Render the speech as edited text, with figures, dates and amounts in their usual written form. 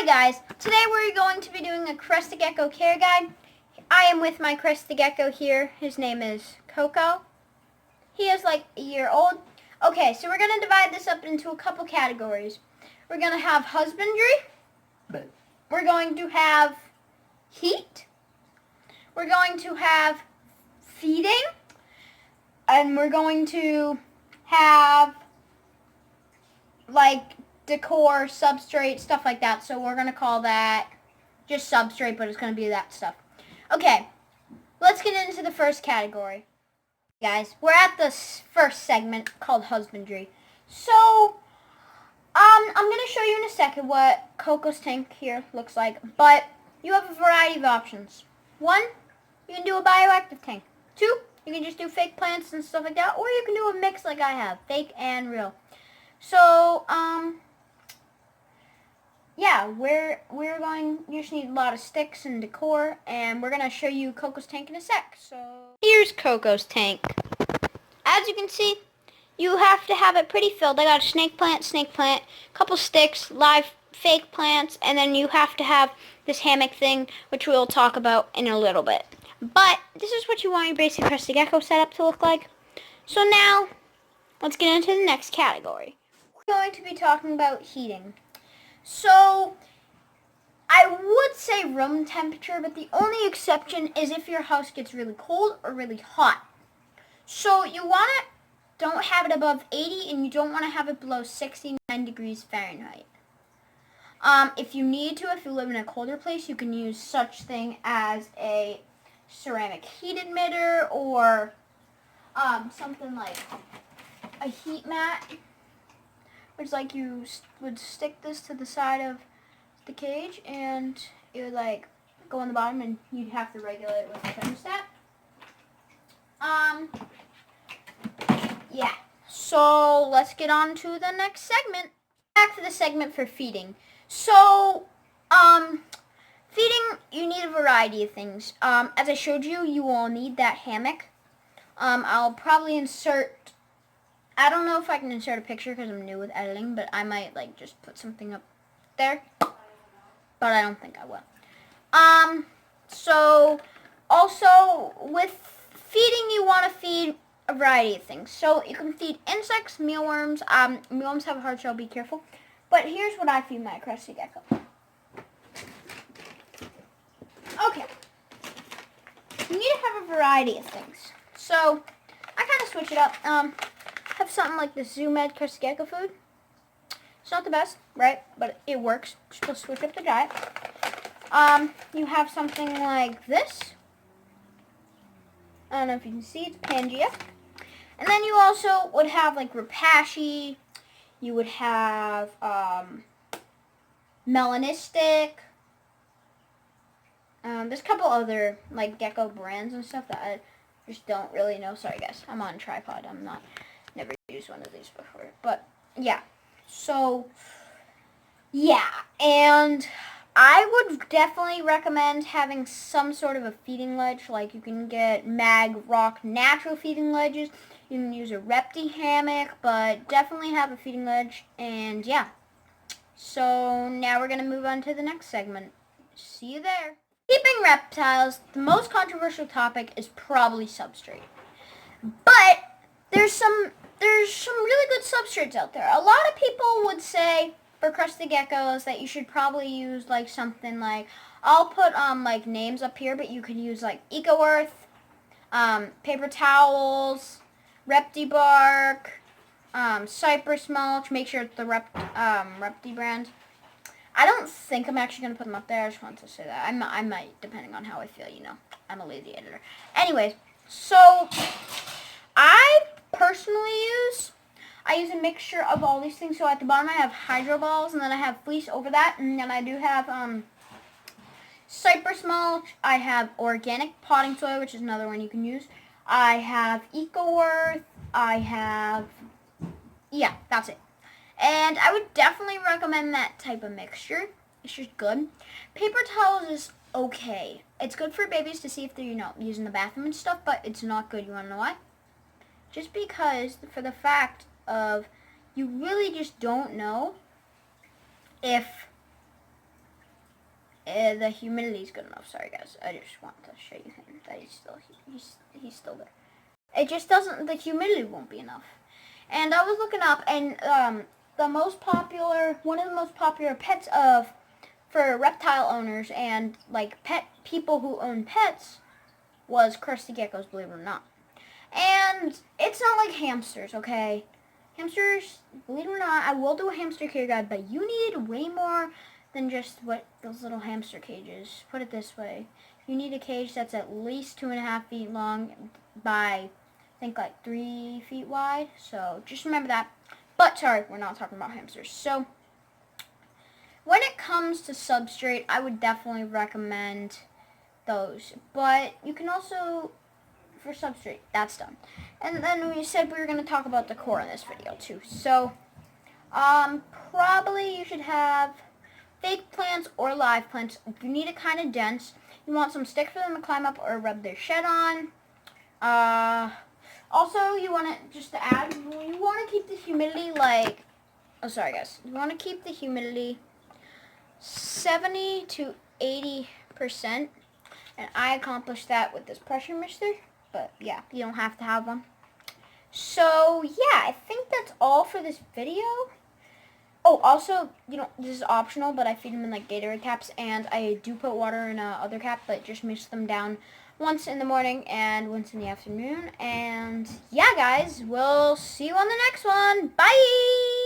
Hi guys, today we're going to be doing a crested gecko care guide. I am with my crested gecko here. His name is Coco. He is like a year old. Okay, so we're going to divide this up into a couple categories. We're going to have husbandry. We're going to have heat. We're going to have feeding. And we're going to have like decor, substrate, stuff like that. So we're going to call that just substrate, but it's going to be that stuff. Okay, let's get into the first category. Guys, we're at the first segment called husbandry. So, I'm going to show you in a second what Coco's tank here looks like, but you have a variety of options. 1, you can do a bioactive tank. 2, you can just do fake plants and stuff like that, or you can do a mix like I have, fake and real. So, yeah, you just need a lot of sticks and decor, and we're going to show you Coco's tank in a sec. So, here's Coco's tank. As you can see, you have to have it pretty filled. I got a snake plant, a couple sticks, live fake plants, and then you have to have this hammock thing, which we'll talk about in a little bit. But this is what you want your basic crested gecko setup to look like. So now, let's get into the next category. We're going to be talking about heating. So, I would say room temperature, but the only exception is if your house gets really cold or really hot. So, don't have it above 80, and you don't want to have it below 69 degrees Fahrenheit. If you need to, if you live in a colder place, you can use such thing as a ceramic heat emitter or something like a heat mat. It's like you would stick this to the side of the cage, and it would like go on the bottom, and you'd have to regulate it with a thermostat. Yeah. So let's get on to the next segment. Back to the segment for feeding. So, feeding, you need a variety of things. As I showed you, you will need that hammock. I'll probably insert, I don't know if I can insert a picture because I'm new with editing, but I might like just put something up there. But I don't think I will. So also with feeding, you want to feed a variety of things. So you can feed insects, mealworms. Mealworms have a hard shell, be careful. But here's what I feed my crested gecko. Okay. You need to have a variety of things. So I kind of switch it up. Have something like the Zoo Med crested gecko food. It's not the best, right? But it works. Just switch up the diet. You have something like this. I don't know if you can see, it's Pangea. And then you also would have like Rapashi. You would have Melanistic. There's a couple other like gecko brands and stuff that I just don't really know. Sorry guys, I'm on a tripod. Never used one of these before. But yeah, so yeah, and I would definitely recommend having some sort of a feeding ledge. Like you can get Mag Rock natural feeding ledges. You can use a Repti hammock, but definitely have a feeding ledge. And yeah, so now we're going to move on to the next segment. See you there. Keeping reptiles, the most controversial topic is probably substrate. But there's some really good substrates out there. A lot of people would say for crested geckos that you should probably use like something like, I'll put like names up here, but you could use like Eco Earth, paper towels, Repti bark, cypress mulch. Make sure it's the Repti brand. I don't think I'm actually going to put them up there. I just wanted to say that. I might, depending on how I feel, you know. I'm a lazy editor. Anyways, so I personally use a mixture of all these things. So at the bottom I have hydro balls, and then I have fleece over that, and then I do have cypress mulch. I have organic potting soil, which is another one you can use. I have Eco Earth. Yeah, that's it. And I would definitely recommend that type of mixture. It's just good. Paper towels is okay. It's good for babies to see if they're, using the bathroom and stuff, but it's not good. You want to know why? Just because, for the fact of, you really just don't know if The humidity is good enough. Sorry, guys. I just want to show you him that he's still there. It just doesn't. The humidity won't be enough. And I was looking up, and one of the most popular pets for reptile owners and like pet people who own pets was crested geckos. Believe it or not. And it's not like hamsters, okay? Hamsters, believe it or not, I will do a hamster care guide, but you need way more than just what those little hamster cages. Put it this way. You need a cage that's at least 2.5 feet long by, I think, like 3 feet wide. So just remember that. But sorry, we're not talking about hamsters. So when it comes to substrate, I would definitely recommend those. But you can also, for substrate, that's done. And then we said we were going to talk about decor in this video too. So probably you should have fake plants or live plants. You need it kind of dense. You want some sticks for them to climb up or rub their shed on. Also, you want to, just to add, you want to keep the humidity like, oh sorry guys, you want to keep the humidity 70 to 80%. And I accomplished that with this pressure mister. But yeah, you don't have to have one. So yeah, I think that's all for this video. Oh, also, this is optional, but I feed them in like Gatorade caps, and I do put water in other cap, but just mix them down once in the morning and once in the afternoon. And yeah, guys, we'll see you on the next one. Bye!